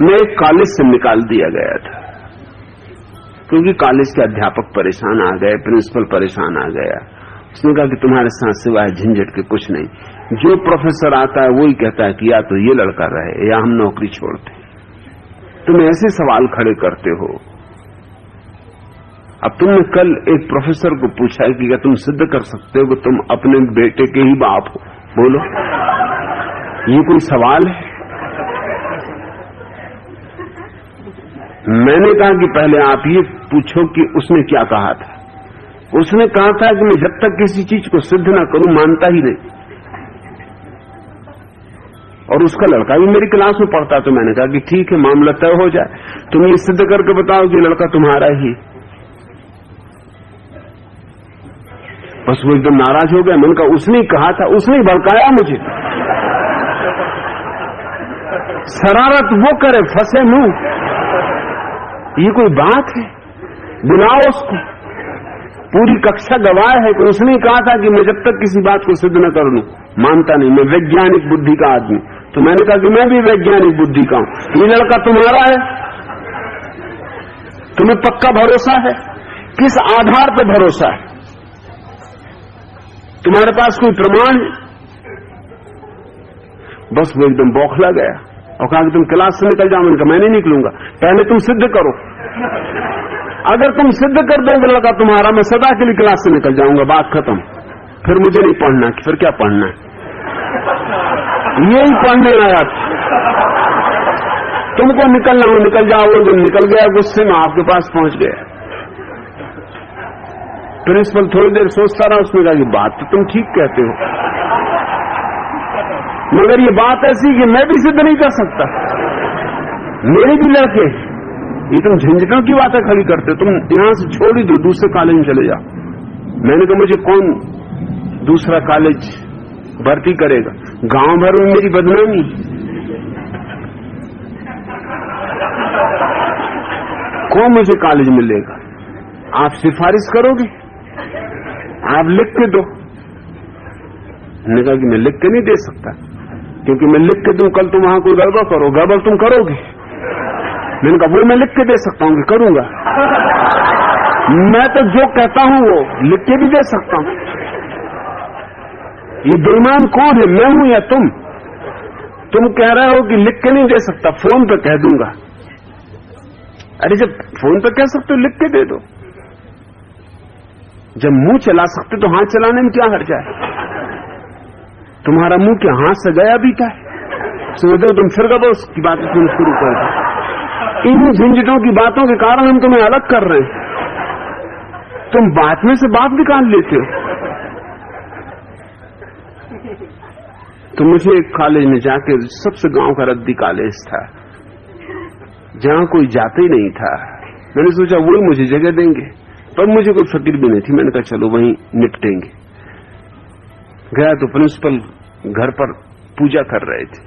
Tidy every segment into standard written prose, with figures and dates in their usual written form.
मैं एक कॉलेज से निकाल दिया गया था क्योंकि कॉलेज के अध्यापक परेशान आ गए, प्रिंसिपल परेशान आ गया। उसने कहा कि तुम्हारे साथ सिवाय झंझट के कुछ नहीं। जो प्रोफेसर आता है वही कहता है कि या तो ये लड़का रहे या हम नौकरी छोड़ते। तुम ऐसे सवाल खड़े करते हो। अब तुमने कल एक प्रोफेसर को पूछा है कि क्या तुम सिद्ध कर सकते हो कि तुम अपने बेटे के ही बाप हो? बोलो, ये कोई सवाल है? मैंने कहा कि पहले आप ये पूछो कि उसने क्या कहा था। उसने कहा था कि मैं जब तक किसी चीज को सिद्ध ना करूं मानता ही नहीं। और उसका लड़का भी मेरी क्लास में पढ़ता, तो मैंने कहा कि ठीक है, मामला तय हो जाए, तुम ये सिद्ध करके बताओ कि लड़का तुम्हारा ही। बस वो एकदम नाराज हो गया। मैंने कहा उसने ही कहा था, उसने ही भड़काया मुझे। शरारत वो करे, फंसे मुंह, ये कोई बात है? बुलाओ उसको, पूरी कक्षा गवाह है कि उसने कहा था कि मैं जब तक किसी बात को सिद्ध न कर लूं मानता नहीं, मैं वैज्ञानिक बुद्धि का आदमी। तो मैंने कहा कि मैं भी वैज्ञानिक बुद्धि का हूं। ये लड़का तुम्हारा है, तुम्हें पक्का भरोसा है? किस आधार पर भरोसा है? तुम्हारे पास कोई प्रमाण है? बस वो एकदम बौखला गया और कहा कि तुम क्लास से निकल जाओ। मैंने कहा मैं नहीं निकलूंगा, पहले तुम सिद्ध करो। अगर तुम सिद्ध कर दोगे लड़का तुम्हारा, मैं सदा के लिए क्लास से निकल जाऊंगा, बात खत्म। फिर मुझे नहीं पढ़ना, फिर क्या पढ़ना है? यही पढ़ने आया था। तुमको निकलना हो निकल जाओगे। तुम निकल गया, गुस्से में आपके पास पहुंच गया। प्रिंसिपल थोड़ी देर सोचता रहा, उसने कहा कि बात तो तुम ठीक कहते हो, मगर ये बात ऐसी कि मैं भी सिद्ध नहीं कर सकता, मेरे भी लड़के। ये तुम झंझटों की बातें खड़ी करते हो, तुम यहां से छोड़ ही दो, दूसरे कॉलेज में चले जाओ। मैंने कहा मुझे कौन दूसरा कॉलेज भर्ती करेगा? गांव भर में मेरी बदनामी। कौन मुझे कॉलेज मिलेगा? आप सिफारिश करोगे? आप लिख के दो। मैंने कहा कि मैं लिख के नहीं दे सकता, क्योंकि मैं लिख के दूं कल तुम वहां कोई गड़बड़ करो, गड़बड़ तुम करोगे। मैंने कहा वो मैं लिख के दे सकता हूं कि करूंगा। मैं तो जो कहता हूं वो लिख के भी दे सकता हूं। ये बेईमान कौन है, मैं हूं या तुम? तुम कह रहे हो कि लिख के नहीं दे सकता, फोन पे कह दूंगा। अरे जब फोन पे कह सकते हो लिख के दे दो। जब मुंह चला सकते तो हाथ चलाने में क्या हर्ज है? तुम्हारा मुंह क्या हाथ से गया भी था? समझो तुम फिर कब उसकी बातें सुनना शुरू कर दो। इन झंझटों की बातों के कारण हम तुम्हें अलग कर रहे हैं। तुम बात में से बात निकाल लेते हो। तो मुझे एक कॉलेज में जाके, सबसे गांव का रद्दी कॉलेज था, जहां कोई जाते ही नहीं था। मैंने सोचा वही मुझे जगह देंगे, पर मुझे कोई फिक्र भी नहीं थी। मैंने कहा चलो वहीं निपटेंगे। गया तो प्रिंसिपल घर पर पूजा कर रहे थे।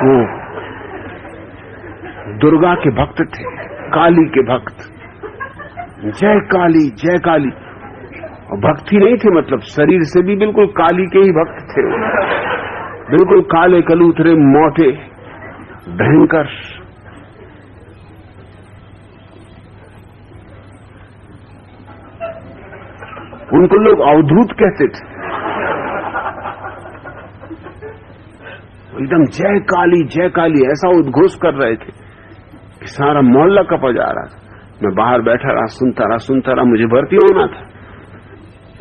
वो दुर्गा के भक्त थे, काली के भक्त। जय काली जय काली। और भक्ति नहीं थे, मतलब शरीर से भी बिल्कुल काली के ही भक्त थे। बिल्कुल काले कलूथरे, मोटे, भयंकर। उनको लोग अवधूत कहते थे। एकदम जय काली ऐसा उद्घोष कर रहे थे कि सारा मोहल्ला कपा जा रहा था। मैं बाहर बैठा रहा, सुनता रहा। मुझे भर्ती होना था।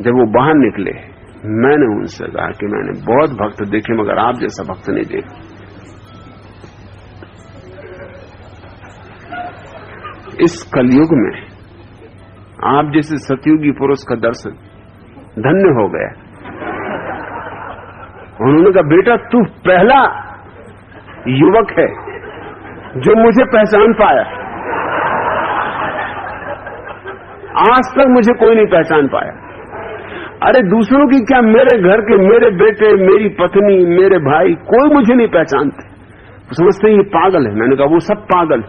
जब वो बाहर निकले, मैंने उनसे कहा कि मैंने बहुत भक्त देखे, मगर आप जैसा भक्त नहीं देखा। इस कलयुग में आप जैसे सतयुगी पुरुष का दर्शन धन्य हो गया। उन्होंने कहा बेटा तू पहला युवक है जो मुझे पहचान पाया। आज तक मुझे कोई नहीं पहचान पाया। अरे दूसरों की क्या, मेरे घर के, मेरे बेटे, मेरी पत्नी, मेरे भाई, कोई मुझे नहीं पहचानते। समझते ये पागल है। मैंने कहा वो सब पागल।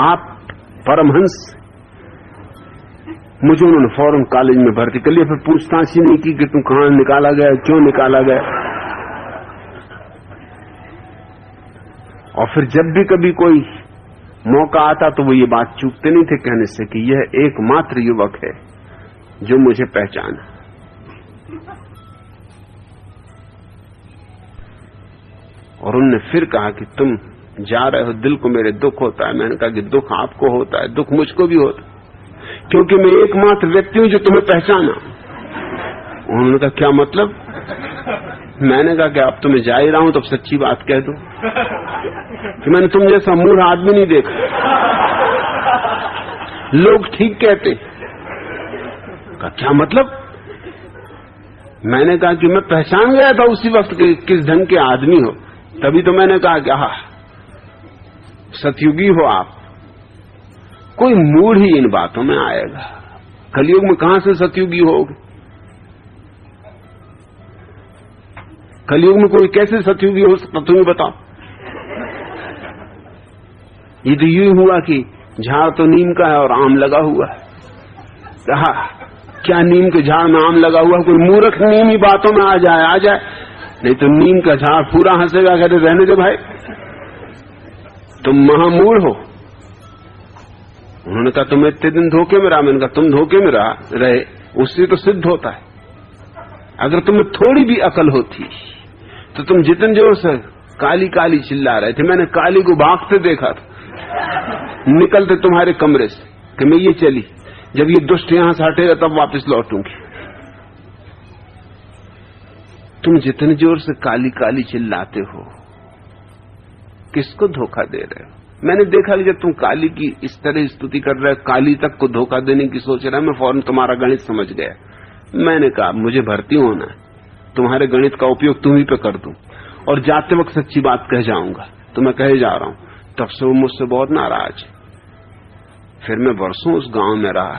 आप परमहंस। मुझे उन्होंने फौरन कॉलेज में भर्ती कर लिया। फिर पूछताछ ही नहीं की कि तू कहां निकाला गया, क्यों निकाला गया। और फिर जब भी कभी कोई मौका आता तो वो ये बात चूकते नहीं थे कहने से कि यह एकमात्र युवक है जो मुझे पहचाना। और उनने फिर कहा कि तुम जा रहे हो, दिल को मेरे दुख होता है। मैंने कहा कि दुख आपको होता है, दुख मुझको भी होता है, क्योंकि मैं एकमात्र व्यक्ति हूं जो तुम्हें पहचाना। उन्होंने कहा क्या मतलब? मैंने कहा कि अब तो मैं जा ही रहा हूं, तब सच्ची बात कह दो कि मैंने तुम जैसा मूढ़ आदमी नहीं देखा। लोग ठीक कहते। कहा क्या मतलब? मैंने कहा कि मैं पहचान गया था उसी वक्त कि किस ढंग के आदमी हो, तभी तो मैंने कहा कि आह सतयुगी हो आप। कोई मूढ़ ही इन बातों में आएगा। कलयुग में कहां से सतयुगी होगे? कलयुग में कोई कैसे सतयुगी हो सकता, तुम्हें बताओ। ये तो यूं हुआ कि झाड़ तो नीम का है और आम लगा हुआ है। कहा क्या नीम के झाड़ में आम लगा हुआ? कोई मूर्ख नीम ही बातों में आ जाए, नहीं तो नीम का झाड़ पूरा हंसेगा, कहते रहने दे भाई, तुम महामूढ़ हो। उन्होंने कहा तुम इतने दिन धोखे में रहा। मैंने कहा तुम धोखे में रहे, उससे तो सिद्ध होता है। अगर तुम्हें थोड़ी भी अकल होती तो तुम जितने जोर से काली काली चिल्ला रहे थे, मैंने काली को भागते देखा था निकलते तुम्हारे कमरे से कि मैं ये चली, जब ये दुष्ट यहां से हटेगा तब वापस लौटूंगी। तुम जितने जोर से काली काली चिल्लाते हो, किसको धोखा दे रहे हो? मैंने देखा कि जब तुम काली की इस तरह स्तुति कर रहे हो, काली तक को धोखा देने की सोच रहा है, मैं फौरन तुम्हारा गणित समझ गया। मैंने कहा मुझे भर्ती होना है, तुम्हारे गणित का उपयोग तुम्ही पे कर दूं और जाते वक्त सच्ची बात कह जाऊंगा। तो मैं कहे जा रहा हूं। तब से वो मुझसे बहुत नाराज। फिर मैं बरसों उस गांव में रहा,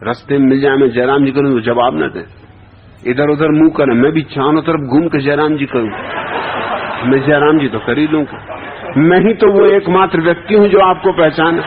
रास्ते में मिल जाए मैं जयराम जी करूं तो जवाब न दे, इधर उधर मुंह करें, मैं भी चारों तरफ घूम के जयराम जी करूं। मैं जयराम जी तो कर ही लूंगा, मैं ही तो वो एकमात्र व्यक्ति हूं जो आपको पहचाना।